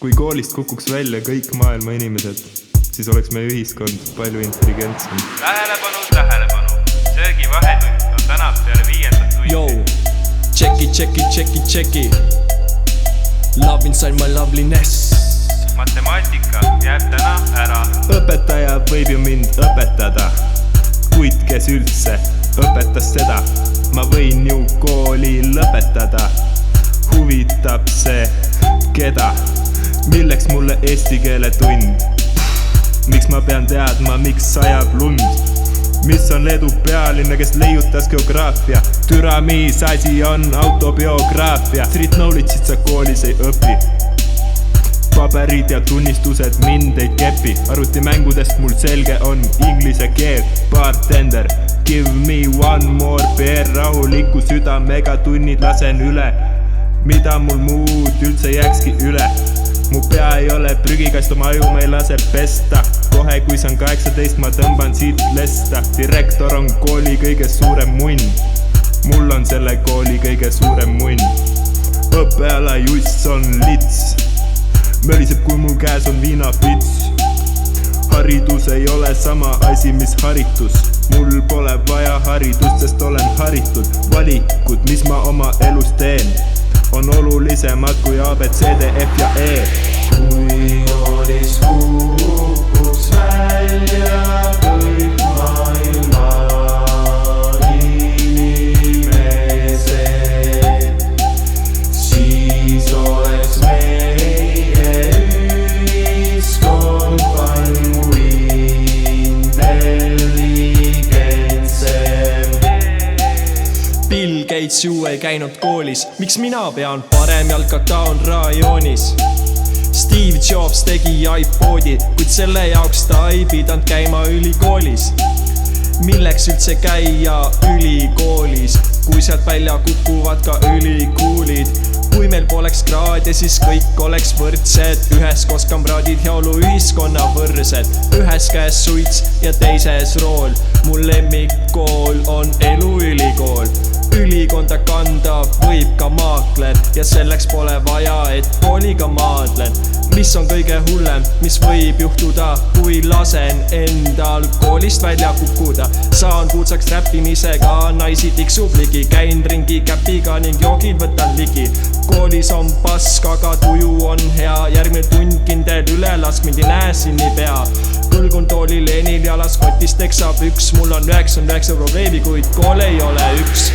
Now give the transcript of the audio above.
Kui koolist kukuks välja kõik maailma inimesed, siis oleks meie ühiskond palju intelligentsem. Tähelepanu, söögi vahetund on täna peale 5. tundi. Yo, checki. Love inside my loveliness. Matemaatika jääb täna ära. Õpetaja võib ju mind õpetada, kuid kes üldse õpetas seda? Ma võin ju kooli lõpetada. Huvitab see keda? Milleks mulle eesti keele tund? Miks ma pean teadma, miks sajab lund? Mis on Leedu pealinna, kes leiutas geograafia? Türa, mis asi on autobiograafia? Street knowledge'id sa koolis ei õpi. Paberid ja tunnistused mind ei kepi. Arvutimängudest mul selge on inglise keel. Bartender, give me one more beer. Rahuliku südamega tunnid lasen üle. Mida mul muud üldse jääkski üle? Mu pea ei ole prügikast, oma aju me ei lase pesta. Kohe kui saan 18, ma tõmban siit lesta. Direktor on kooli kõige suurem munn. Mul on selle kooli kõige suurem munn. Õppeala juss on lits. Möliseb kui mu käes on viinapits. Haridus ei ole sama asi mis haritus. Mul pole vaja haridust, sest olen haritud. Valikud, mis ma oma elus teen, on olulisemad kui A, B, C, D, F ja E. Kui koolis kukuks välja kõik maailma inimesed, siis oleks meie ühiskond palju intelligentsem. Bill Gates ju ei käinud koolis, miks mina pean? Parem jalka ta on rajoonis. Steve Jobs tegi iPodi, kuid selle jaoks ta ei pidanud käima ülikoolis. Milleks üldse käia ülikoolis, kui sealt välja kukuvad ka ülikuulid? Kui meil poleks kraade, siis kõik oleks võrdsed. Üheskoos kamraadid, heaolu ühiskonna võrsed. Ühes käes suits ja teises rool. Mul lemmikkool on eluülikool. Ülikonda kanda võib ka maakler ja selleks pole vaja, et kooliga maadlen. Mis on kõige hullem, mis võib juhtuda, kui lasen endal koolist välja kukkuda? Saan kuulsaks räppimisega, naisi tiksub ligi. Käin ringi käpiga ning joogid võtan ligi. Koolis on pask, aga tuju on hea. Järgmine tund kindel ülelask, mind ei näe siin nii pea. Kõlgun toolil Lenil jalas, kotist teksab üks. Mul on 99 probleemi, kuid kool ei ole üks.